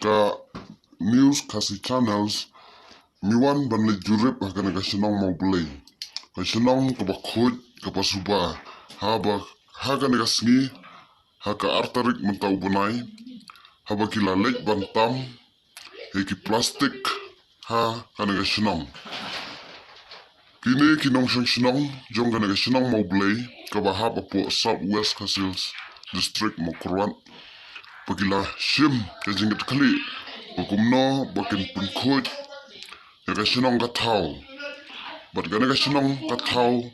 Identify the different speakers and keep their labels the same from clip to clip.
Speaker 1: ka news kasi channels miwan ban le jurip hakana ka sinong mau play ka sinong ka bakhut ka pasuba haba hakana ka sngi haka artarik mentau bunai haba kila lek bantam heki plastik ha kana ka sinong kini kinong sinong jong kana ka sinong mau play ka bahap apo southwest kasils district Mokruan pagila shim ka jingat kali hukumno bakin pungkut ya ka sinong ka tau bat gana ka sinong ka tau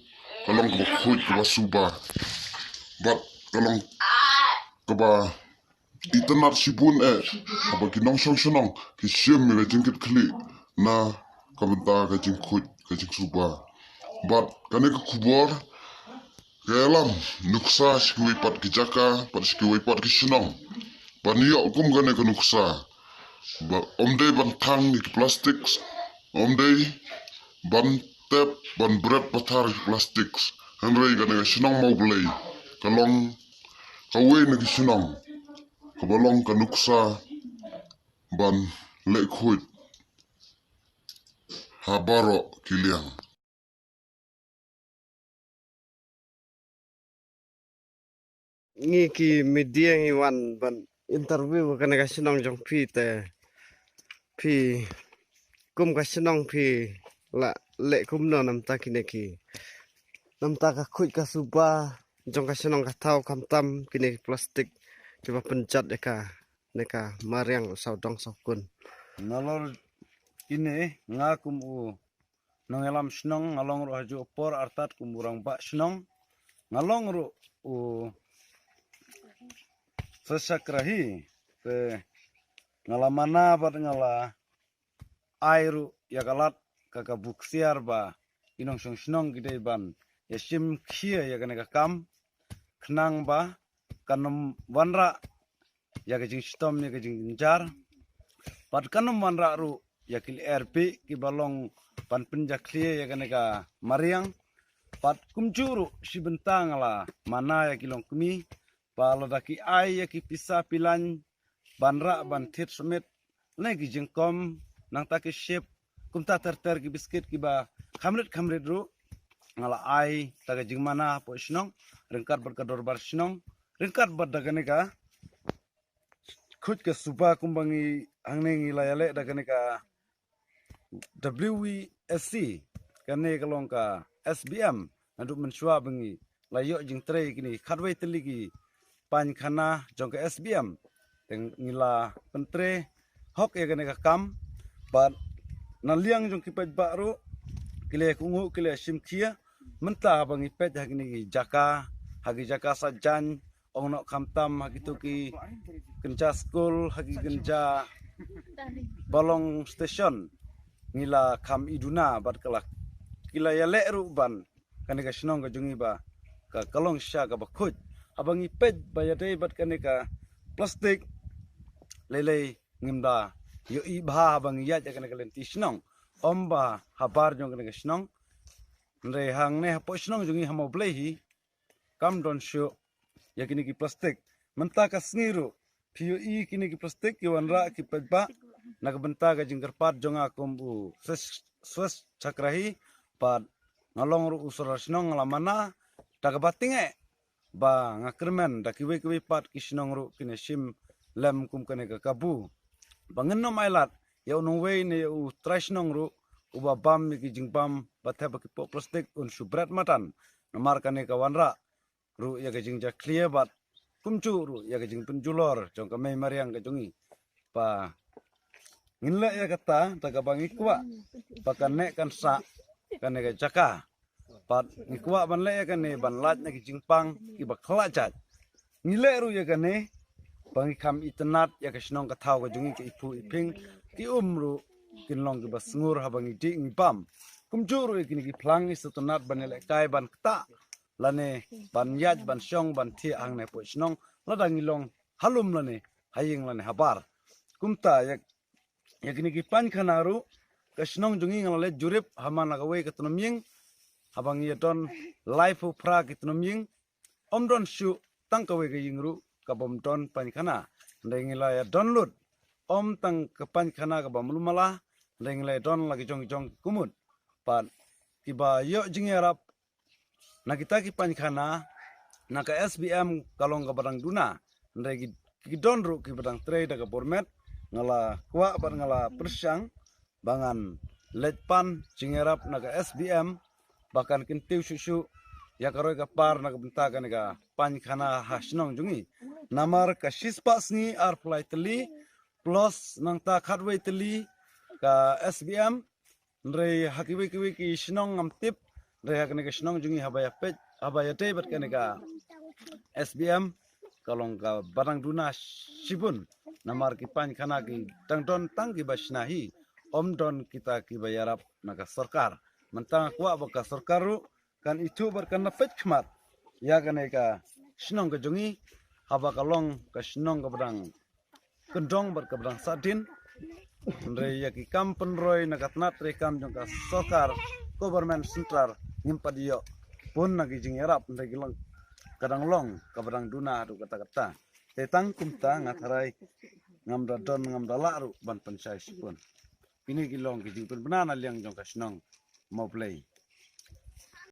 Speaker 1: kalong ka bakhut ka basuba bat kalong ka ba itanat sibun apa kinong sinong ki shim ka jingat kali na kamenta ka jingkut ka jing suba bat gana ka kubor Kelam nuksa sikui pat kijaka pat sikui pat kisinong Baniyo kum gane ka nuksa ba omde ban tang ni plastik omde ban tep ban bret patar plastik henry gane ka sinong mau belai kalong kawe ni kisinong kabalong ka nuksa ban lekhuit habaro kiliang
Speaker 2: ngi ki media ngi wan ban interview kana ka sinong jong phi kum ka sinong phi la le kum no nam ta kine ki nam ta ka khuit ka suba jong ka sinong ka thau kam tam kine plastik ki ba penchat neka mariang saudong sokun
Speaker 3: nalor ine ngakum u nongelam snong ngalong ro haju por artat kumurang ba snong ngalong ro u sesakrahi pe ngalamana bat ngala airu yagalat kaka buksiar ba inong snong gide ban yasim khia yagane ka kam khnang ba kanum wanra yagajing stom yagajing jar pat kanum wanra ru yakil RP ki balong pan penjaklia yagane ka mariang pat kumjuru sibentang la mana yakilong kumi paladaki ai yaki pisa pilan banra ban thit sumet lagi jengkom nang taki ship kumta ter ki biskit ki ba khamret ru ngala ai taga jingmana po snong ringkat berkador bar snong ringkat badagane ka khut ke suba kumbangi angne ngilayale dagane ka WESC kane kalong ka SBM anduk mensua bengi layo jing tre kini khatwai teligi pan khana jong ka SBM teng ngila pentre hok ya kane ka kam bat naliang jong ki pet baru kile kungu kile simkhia menta bangi pet hagini jaka hagi jaka sajan ongno khamtam hagi tu ki kenja school hagi kenja balong station ngila kham iduna bat kala kila ya le ru ban kane ka snong ka jungi ba ka kalong sha ka bakhut abangi pet bayate bat kane ka plastik lele ngimda yo i bha abangi ya kane ka lenti snong omba habar jong kane ka snong re hang ne po snong jungi hamo blehi kam don sho yakini ki plastik menta ka sngiru POE kini ki plastik ki wanra ki petba nagbenta ka jingkar pat jonga kombu swes chakrahi pat ngalong ru usura snong lamana tagabatinge ba ngakermen dakiwe pat ki snong ru kine sim lem kum kane ka kabu bangenno mailat ya unwe ne u trasnong ru uba bam ki jingbam batha ki po plastik un subrat matan namar kane ka wanra ru ya ka jingja clear bat kumcu ru ya ka jing penjulor jong ka mai mariang ka jongi pa nginle ya kata taga bangi kwa pakane kan sa kane ka jaka pat ngikwa ban le ya kane ban lat na ki jingpang ki bakla chat ngile ru ya kane bangi kam itnat ya ka snong ka thau ka jongi ki ipu iping ki umru kinlong ki basngur habangi di ngipam kumjuru ikini ki phlang istutunat banele kai ban kta lane ban yaj ban syong ban thi angne po snong ladangilong halum lane haying lane habar kumta yakini ki pan khanaru kasnong jungi ngale jurip hamana gawe katnomying habang yeton life fra kitnomying omdon shu tangkawe ge yingru kabom ton pan khana ndengila ya download tang kepan khana ka ba mulmala leng le don lagi jong kumut pan kiba yo jingerap na kita ki pan khana na ka SBM kalong ka barang duna ndai ki don ru ki barang tre da ka bormet ngala kwa bar ngala persyang bangan letpan jingerap na ka SBM bahkan kintiu susu ya karoi ka par na ka benta ka ga pan khana hasnong jungi namar ka sispas ni ar fly teli plus nang ta khatway teli ka SBM ndrei hakiwi ki shnong ngam tip ndrei hakne ka shnong jungi habaya pet habaya te bat kane ka SBM kalong ka barang duna sibun namar ki pan khana ki tangdon tang ki basnahi don kita ki bayarap naga sarkar mentang kwa baka sarkaru kan itu berkan nafet khmat ya kane ka shnong ka jungi haba kalong ka shnong ka barang kendong ber ka barang sadin ndrei ya ki kampen roy nagatnat re kam jong ka sarkar government central nimpadio pun nagi jing yarap ndrei gilang kadang long ka barang duna adu kata-kata tetang kumta ngatharai ngamda don ngamda laru ban pansai pun ini gilong kijing pun benana liang jong ka shnong mau play